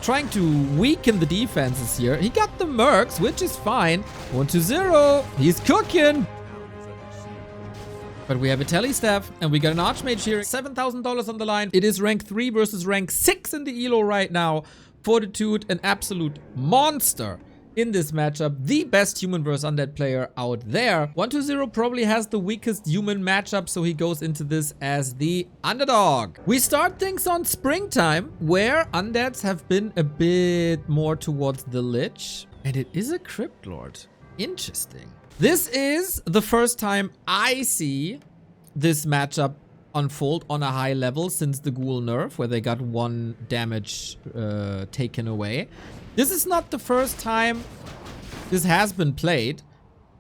trying to weaken the defenses here. He got the mercs, which is fine. 1-0. He's cooking. But we have a tele staff and we got an archmage here. $7,000 on the line. It is rank 3 versus rank 6 in the elo right now. Fortitude, an absolute monster in this matchup. The best human versus undead player out there. 1-0 probably has the weakest human matchup, so he goes into this as the underdog. We start things on springtime, where undeads have been a bit more towards the lich. And it is a crypt lord. Interesting. This is the first time I see this matchup unfold on a high level since the ghoul nerf, where they got 1 damage taken away. This is not the first time this has been played,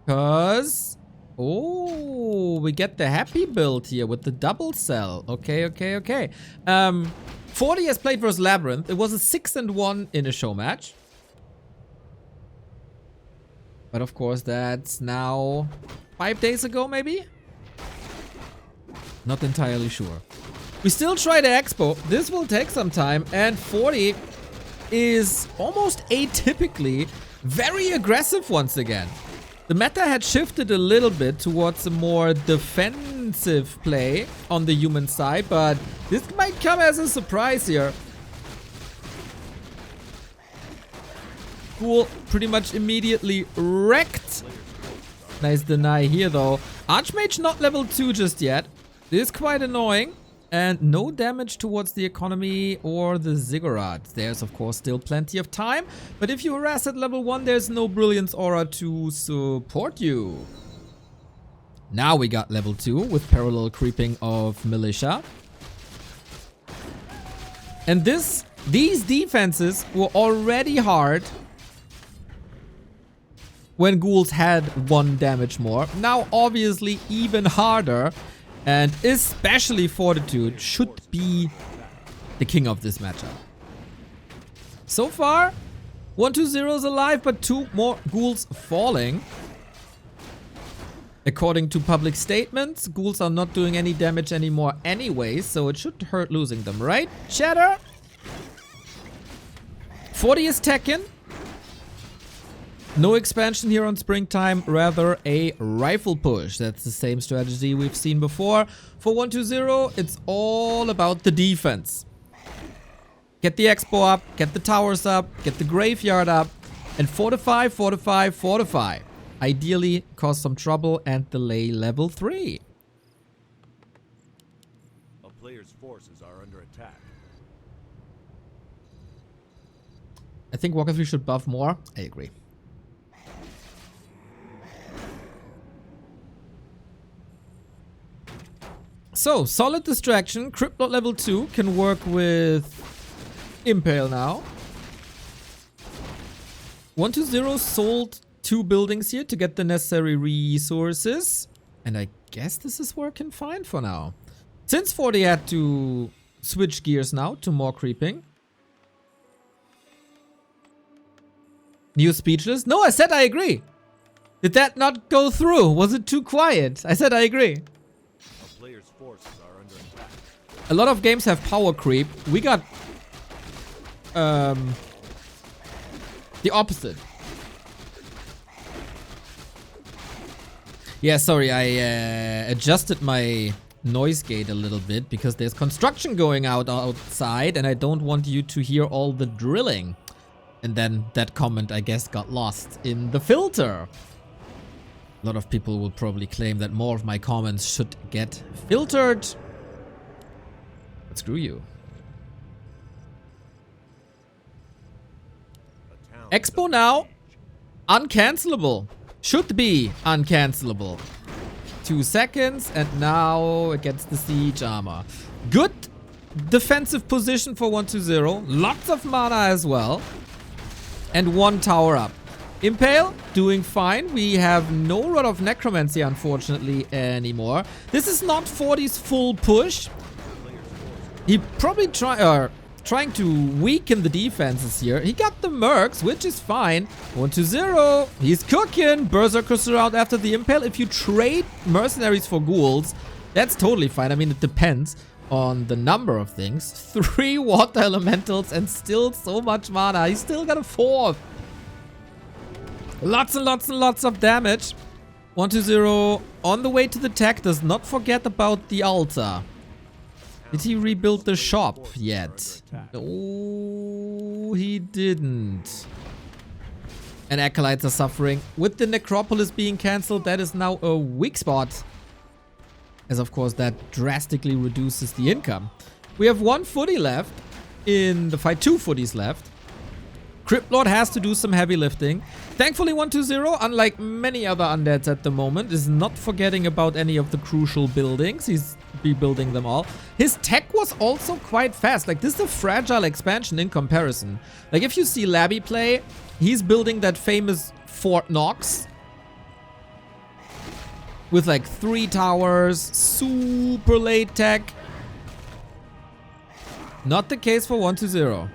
because oh, we get the happy build here with the double cell. Okay. Forti has played versus Labyrinth. It was a 6-1 in a show match. But of course, that's now 5 days ago, maybe? Not entirely sure. We still try the expo. This will take some time, and Forti is almost atypically very aggressive once again. The meta had shifted a little bit towards a more defensive play on the human side, but this might come as a surprise here. Ghoul pretty much immediately wrecked. Nice deny here though. Archmage not level 2 just yet. This is quite annoying. And no damage towards the economy or the ziggurats. There's of course still plenty of time, but if you harass at level 1, there's no brilliance aura to support you. Now we got level 2 with parallel creeping of militia. And these defenses were already hard when ghouls had 1 damage more. Now obviously even harder. And especially Fortitude should be the king of this matchup. So far, 1-2-0 is alive, but 2 more ghouls falling. According to public statements, ghouls are not doing any damage anymore anyway, so it should hurt losing them, right? Chatter? Forti is Tekken. No expansion here on springtime, rather a rifle push. That's the same strategy we've seen before. For 1-2-0, it's all about the defense. Get the expo up, get the towers up, get the graveyard up, and fortify. Ideally, cause some trouble and delay level 3. A player's forces are under attack. I think Warcraft 3 should buff more. I agree. So, solid distraction. Crypt Lord level 2 can work with Impale now. 1-2-0 sold 2 buildings here to get the necessary resources. And I guess this is working fine for now. Since Forti had to switch gears now to more creeping. New speechless? No, I said I agree. Did that not go through? Was it too quiet? I said I agree. A lot of games have power creep. We got the opposite. Yeah, sorry, I adjusted my noise gate a little bit because there's construction going outside and I don't want you to hear all the drilling. And then that comment, I guess, got lost in the filter. A lot of people will probably claim that more of my comments should get filtered. But screw you. Expo now. Uncancelable. Should be uncancelable. 2 seconds and now it gets the siege armor. Good defensive position for 1-2-0. Lots of mana as well. And 1 tower up. Impale doing fine. We have no Rod of Necromancy unfortunately anymore. This is not Forti's full push. He probably trying to weaken the defenses here. He got the mercs, which is fine. 1-2-0. He's cooking. Berserkers are out after the Impale. If you trade mercenaries for ghouls, that's totally fine. I mean, it depends. on the number of things. 3 water elementals and still so much mana. He's still got a 4th. Lots and lots and lots of damage. 1-0 on the way to the tech. Does not forget about the altar. Did he rebuild the shop yet? No, he didn't. And Acolytes are suffering. With the Necropolis being cancelled, that is now a weak spot. As of course that drastically reduces the income. We have 1 footy left in the fight, 2 footies left. Crypt Lord has to do some heavy lifting. Thankfully 1-2-0, unlike many other undeads at the moment, is not forgetting about any of the crucial buildings. He's rebuilding them all. His tech was also quite fast. Like, this is a fragile expansion in comparison. Like, if you see Labby play, he's building that famous Fort Knox with like 3 towers, super late tech. Not the case for 1-2-0.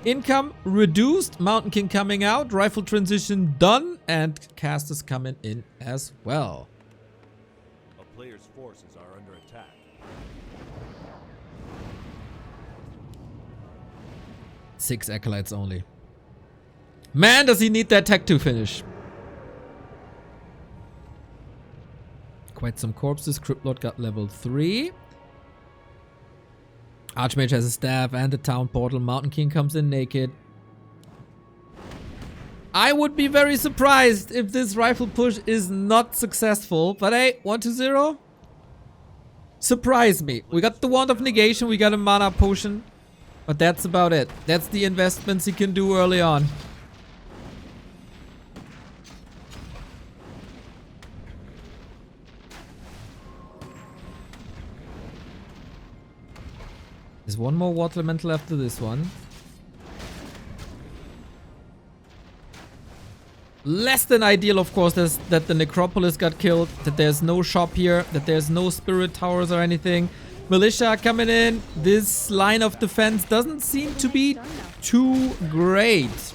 Income reduced, Mountain King coming out, rifle transition done, and casters coming in as well. A player's forces are under attack. Six acolytes only. Man, does he need that tech to finish. Quite some corpses. Crypt Lord got level 3. Archmage has a staff and a town portal. Mountain King comes in naked. I would be very surprised if this rifle push is not successful. But hey, 1-2-0. Surprise me. We got the Wand of Negation. We got a mana potion. But that's about it. That's the investments he can do early on. There's 1 more water elemental after this one. Less than ideal, of course, is that the Necropolis got killed, that there's no shop here, that there's no spirit towers or anything. Militia coming in. This line of defense doesn't seem to be too great.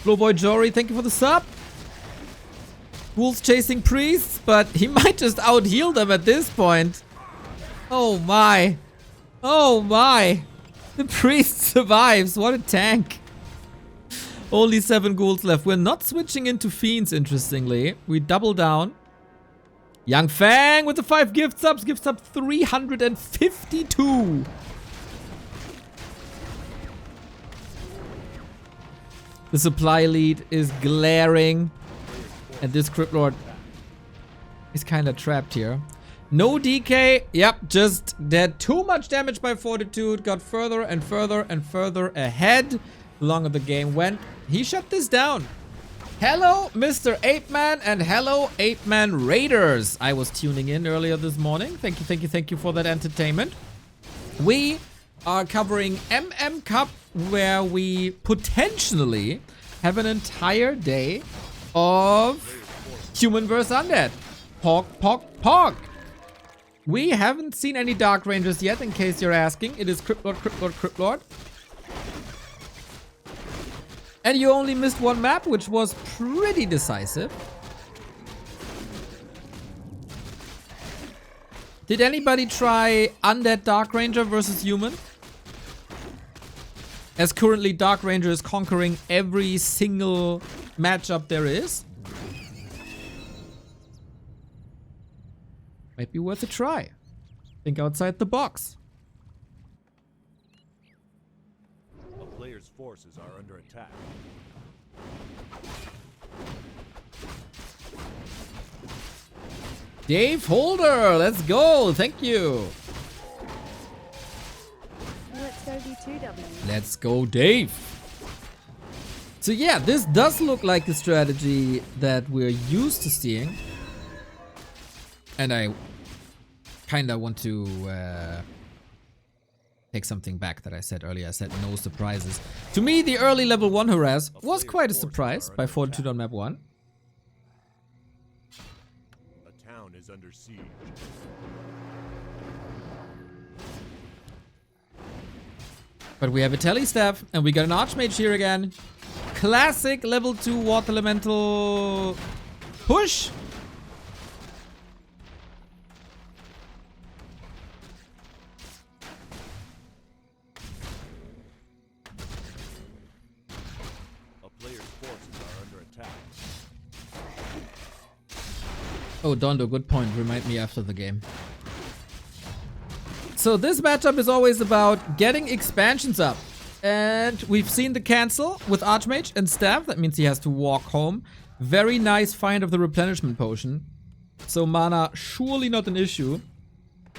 Blowboy Jory, thank you for the sub. Wolves chasing priests, but he might just out-heal them at this point. Oh my. Oh my. The priest survives. What a tank. Only 7 ghouls left. We're not switching into fiends, interestingly. We double down. Young Fang with the 5 gift subs. Gift sub 352. The supply lead is glaring. And this Crypt Lord is kind of trapped here. No DK. Yep, just did too much damage by Fortitude. Got further and further and further ahead. The longer the game went, he shut this down. Hello, Mr. Ape-Man, and hello, Ape-Man Raiders. I was tuning in earlier this morning. Thank you, thank you, thank you for that entertainment. We are covering MM Cup, where we potentially have an entire day of human vs. undead. Pog, pog, pog. We haven't seen any Dark Rangers yet, in case you're asking. It is Crypt Lord, Crypt Lord, Crypt Lord. And you only missed 1 map, which was pretty decisive. Did anybody try Undead Dark Ranger versus Human? As currently Dark Ranger is conquering every single matchup there is. Might be worth a try. Think outside the box. A player's forces are under attack. Dave Holder, let's go. Thank you. Let's go D2W. Let's go, Dave. So yeah, this does look like the strategy that we're used to seeing. And I kind of want to take something back that I said earlier. I said no surprises. To me, the early level 1 harass was quite a surprise by Fortitude on map 1. A town is under siege. But we have a tele staff and we got an Archmage here again. Classic level 2 water elemental push. Oh, Dondo, good point. Remind me after the game. So this matchup is always about getting expansions up. And we've seen the cancel with Archmage and Staff. That means he has to walk home. Very nice find of the replenishment potion. So mana surely not an issue.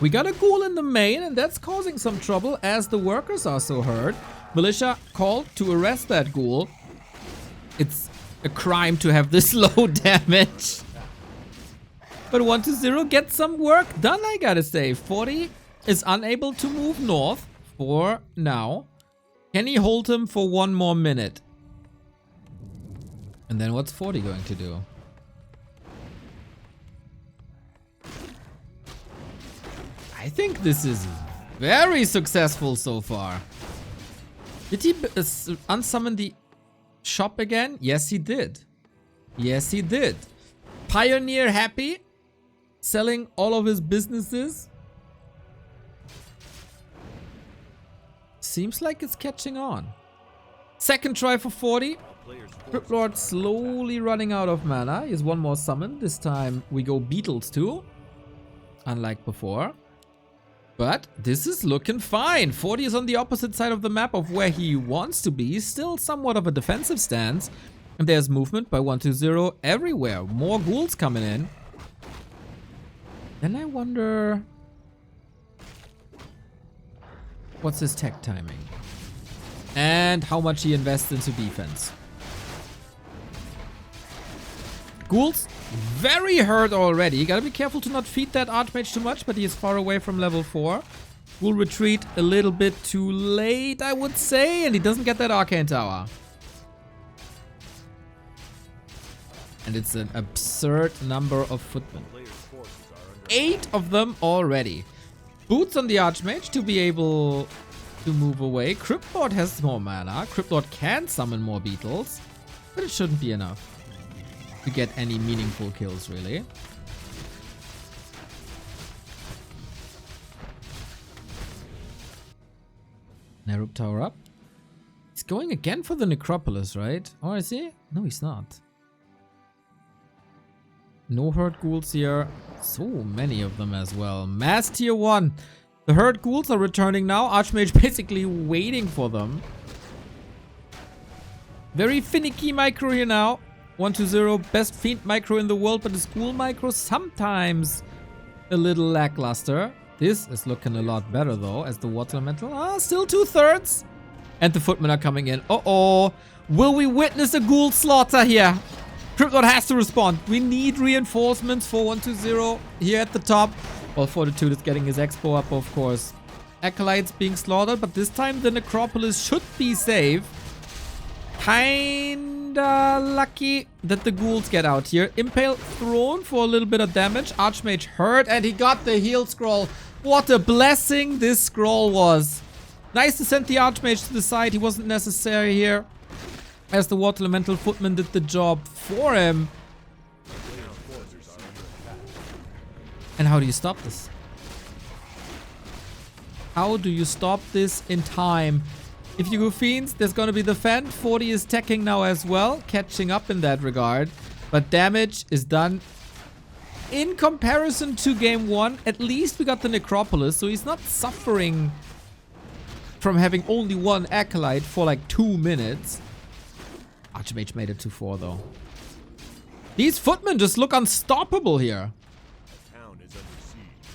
We got a ghoul in the main, and that's causing some trouble as the workers are so hurt. Militia called to arrest that ghoul. It's a crime to have this low damage. But 1-0 gets some work done, I gotta say. Forti is unable to move north for now. Can he hold him for one more minute? And then what's Forti going to do? I think this is very successful so far. Did he unsummon the shop again? Yes, he did. Yes, he did. Pioneer happy. Selling all of his businesses. Seems like it's catching on. Second try for Forti. Crypt Lord slowly running out of mana. He has one more summon. This time we go Beetles too. Unlike before. But this is looking fine. Forti is on the opposite side of the map of where he wants to be. Still somewhat of a defensive stance. And there's movement by 1-0 everywhere. More ghouls coming in. Then I wonder... what's his tech timing? And how much he invests into defense. Ghouls, very hurt already. You gotta be careful to not feed that Archmage too much, but he is far away from level 4. Will retreat a little bit too late, I would say, and he doesn't get that Arcane Tower. And it's an absurd number of footmen. 8 of them already. Boots on the Archmage to be able to move away. Crypt Lord has more mana. Crypt Lord can summon more beetles, but it shouldn't be enough to get any meaningful kills, really. Nerub Tower up. He's going again for the Necropolis, right? Or is he? No, he's not. No hurt ghouls here. So many of them as well. Mass tier 1. The hurt ghouls are returning now. Archmage basically waiting for them. Very finicky micro here now. 1-0. Best Fiend micro in the world, but his ghoul micro sometimes a little lackluster. This is looking a lot better though, as the Water Elemental. Still 2/3. And the footmen are coming in. Uh-oh. Will we witness a ghoul slaughter here? Crypt Lord has to respond. We need reinforcements for 1-0 here at the top. Well, Fortitude is getting his expo up, of course. Acolytes being slaughtered, but this time the Necropolis should be safe. Kinda lucky that the ghouls get out here. Impale thrown for a little bit of damage. Archmage hurt, and he got the heal scroll. What a blessing this scroll was. Nice to send the Archmage to the side. He wasn't necessary here, as the Water Elemental Footman did the job for him. And how do you stop this? How do you stop this in time? If you go Fiends, there's gonna be the Fend. Forti is teching now as well, catching up in that regard. But damage is done. In comparison to game 1, at least we got the Necropolis, so he's not suffering from having only one Acolyte for like 2 minutes. Archmage made it to 4 though. These footmen just look unstoppable here. The town is under siege.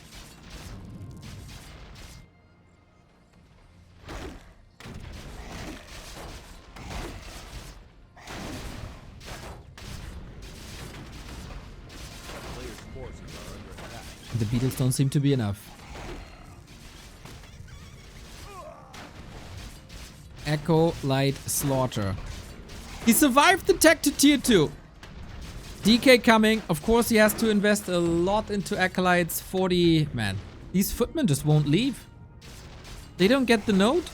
Players' forces are under attack. The beetles don't seem to be enough. Echo Light Slaughter. He survived the tech to tier 2. DK coming. Of course, he has to invest a lot into Acolytes. 40. Man, these footmen just won't leave. They don't get the note.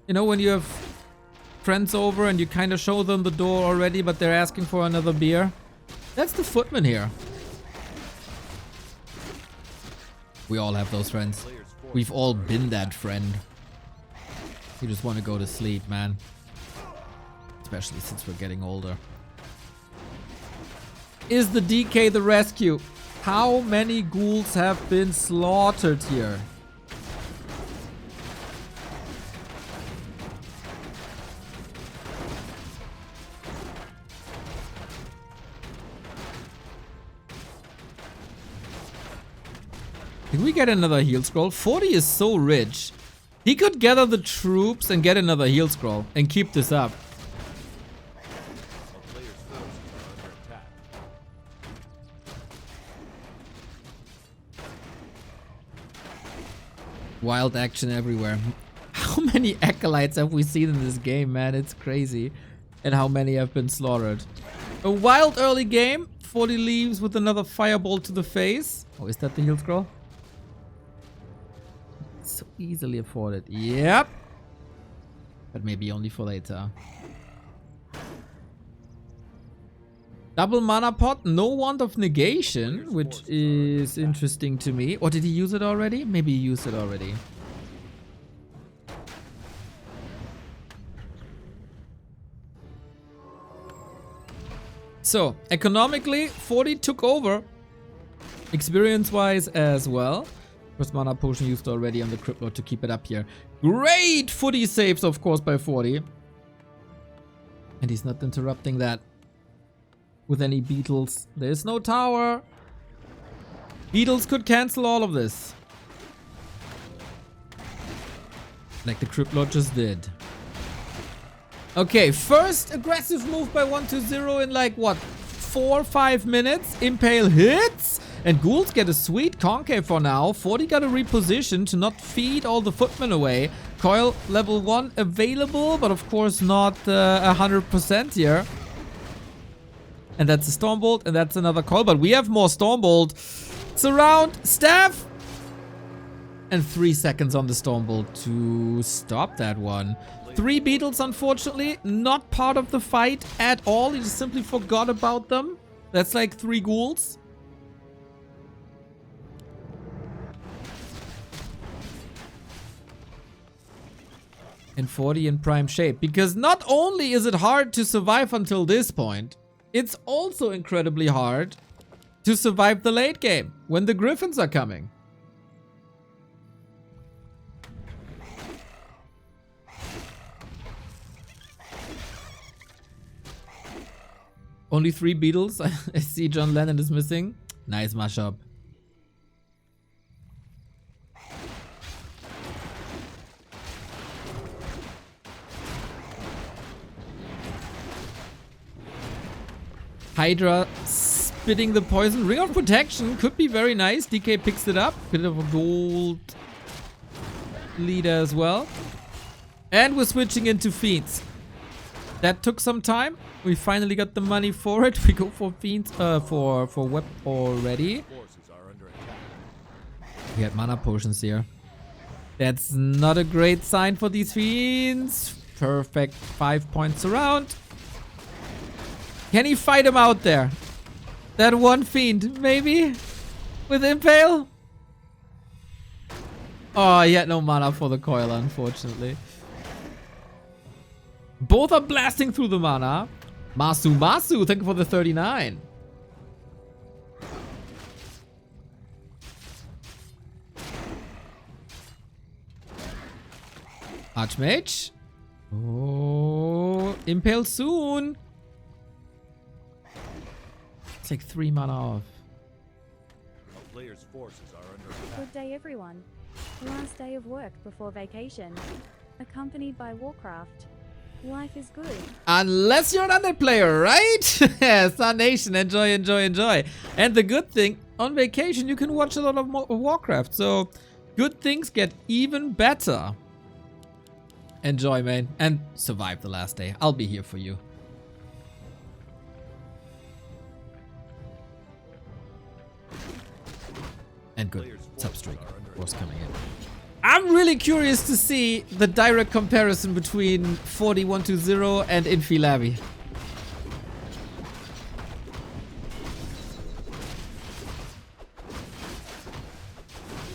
You know, when you have friends over and you kind of show them the door already, but they're asking for another beer. That's the footman here. We all have those friends. We've all been that friend. You just want to go to sleep, man. Especially since we're getting older. is the DK the rescue? How many ghouls have been slaughtered here? Can we get another heal scroll? Forti is so rich. He could gather the troops and get another heal scroll and keep this up. A player's forces are under attack. Wild action everywhere. How many acolytes have we seen in this game, man? It's crazy. And how many have been slaughtered. A wild early game. Forti leaves with another fireball to the face. Oh, is that the heal scroll? So easily afforded. Yep. But maybe only for later. Double mana pot, no wand of negation, which is interesting to me. Or did he use it already? Maybe he used it already. So, economically, Forti took over. Experience-wise as well. First mana potion used already on the Crippler to keep it up here. Great footy saves, of course, by Forti. And he's not interrupting that with any beetles. There's no tower. Beetles could cancel all of this. Like the Crippler just did. Okay, first aggressive move by 120 in like, what, 4 or 5 minutes? Impale hits! And ghouls get a sweet concave for now. Forti got to reposition to not feed all the footmen away. Coil level 1 available, but of course not 100% here. And that's a Stormbolt, and that's another coil. But we have more Stormbolt. Surround, staff! And 3 seconds on the Stormbolt to stop that one. 3 beetles, unfortunately, not part of the fight at all. He just simply forgot about them. That's like 3 ghouls. And Forti in prime shape. Because not only is it hard to survive until this point, it's also incredibly hard to survive the late game when the Griffins are coming. Only 3 beetles. I see John Lennon is missing. Nice mashup. Hydra spitting the poison. Ring of Protection could be very nice. DK picks it up. Bit of a gold leader as well. And we're switching into Fiends. That took some time. We finally got the money for it. We go for Fiends, for Web already. Forces are under attack. We had mana potions here. That's not a great sign for these Fiends. Perfect 5 points around. Can he fight him out there? That one Fiend, maybe? With Impale? Oh, he had no mana for the coil, unfortunately. Both are blasting through the mana. Masu, thank you for the 39. Archmage. Oh, Impale soon. It's like 3 mana off. A player's forces are under attack. Good day, everyone. Last day of work before vacation. Accompanied by Warcraft. Life is good. Unless you're an Undead player, right? Sun Nation, enjoy. And the good thing, on vacation you can watch a lot of Warcraft. So good things get even better. Enjoy, man. And survive the last day. I'll be here for you. And good substreak was coming in. I'm really curious to see the direct comparison between Forti 120 and Infilavi.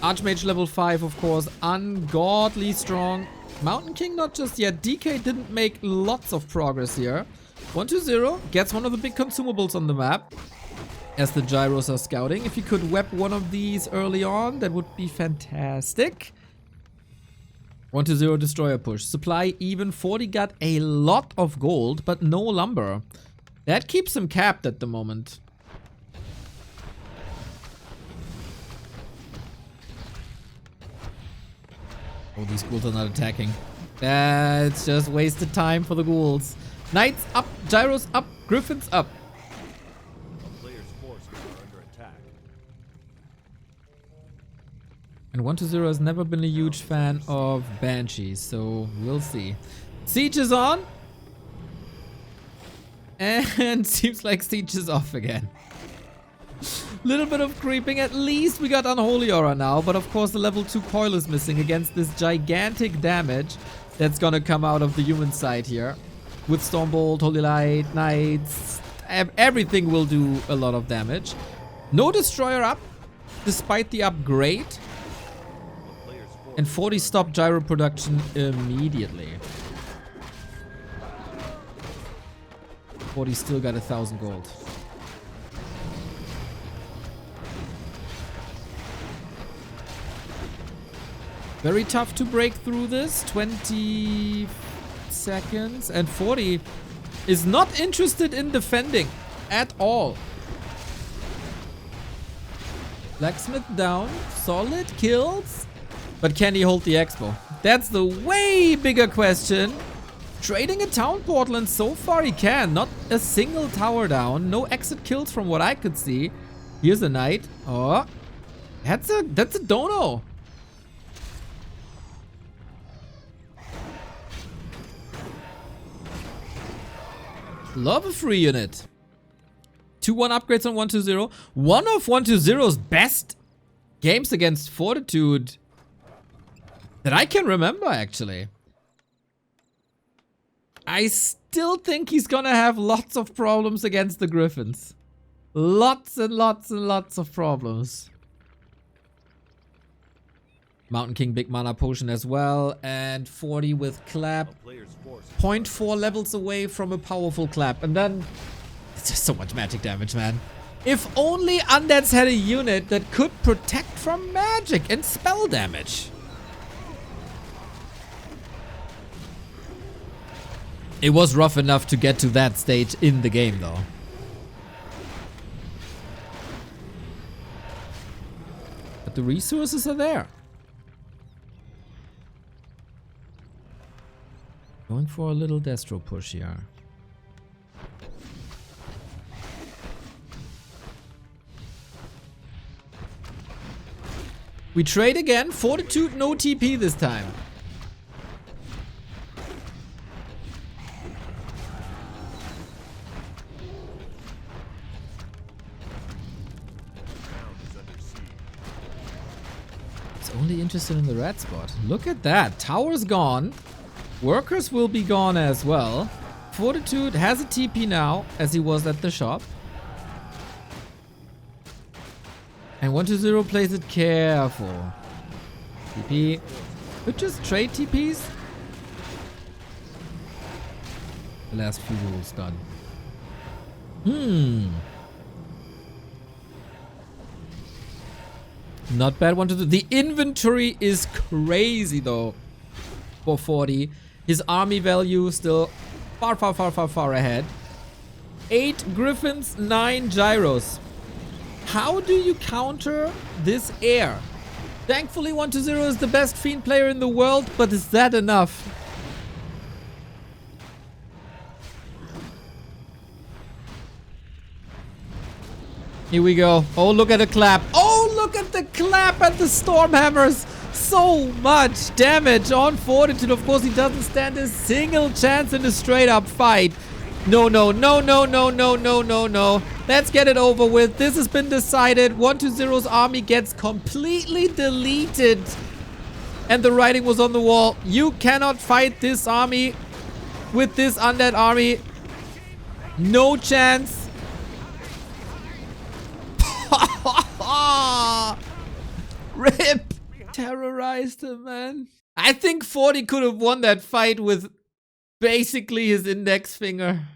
Archmage level 5, of course, ungodly strong. Mountain King not just yet. DK didn't make lots of progress here. 120 gets one of the big consumables on the map. as the gyros are scouting. If you could web one of these early on, that would be fantastic. 1-0 destroyer push. Supply even. Forti got a lot of gold, but no lumber. That keeps him capped at the moment. Oh, these ghouls are not attacking. That's just wasted time for the ghouls. Knights up, gyros up, griffins up. A player's forces are under attack. And 1-0 has never been a huge fan of banshees, so we'll see. Siege is on. And seems like Siege is off again. Little bit of creeping. At least we got Unholy Aura now. But of course the level 2 coil is missing against this gigantic damage that's gonna come out of the human side here. With Stormbolt, Holy Light, Knights. Everything will do a lot of damage. No Destroyer up, despite the upgrade. And 40 stopped gyro production immediately. 40 still got 1,000 gold. Very tough to break through this. 20 seconds. And 40 is not interested in defending at all. Blacksmith down. Solid kills. But can he hold the expo? That's the way bigger question. Trading a town portal, and so far he can. Not a single tower down. No exit kills from what I could see. Here's a knight. Oh. That's a dono. Love a free unit. 2-1 upgrades on 1-0. One of 1-0's best games against Fortitude that I can remember, actually. I still think he's gonna have lots of problems against the Griffins. Lots and lots and lots of problems. Mountain King, big mana potion as well. And 40 with clap. 0.4 levels away from a powerful clap. And then it's just so much magic damage, man. If only Undeads had a unit that could protect from magic and spell damage. It was rough enough to get to that stage in the game, though. But the resources are there. Going for a little Destro push here. We trade again. Fortitude, no TP this time. It's only interested in the red spot. Look at that. Tower's gone. Workers will be gone as well. Fortitude has a TP now, as he was at the shop. And 1-0 plays it careful. TP. Could just trade TPs. The last few rules done. Not bad. 1-2. The inventory is crazy though. For 40. His army value still far ahead. 8 griffins, 9 gyros. How do you counter this air? Thankfully 1-0 is the best fiend player in the world, but is that enough? Here we go. Oh, look at the clap. Oh, look at the clap at the Stormhammers. So much damage on Fortitude. Of course, he doesn't stand a single chance in a straight up fight. No. Let's get it over with. This has been decided. 1-0's army gets completely deleted. And the writing was on the wall. You cannot fight this army with this undead army. No chance. RIP. Terrorized him, man. I think 40 could have won that fight with basically his index finger.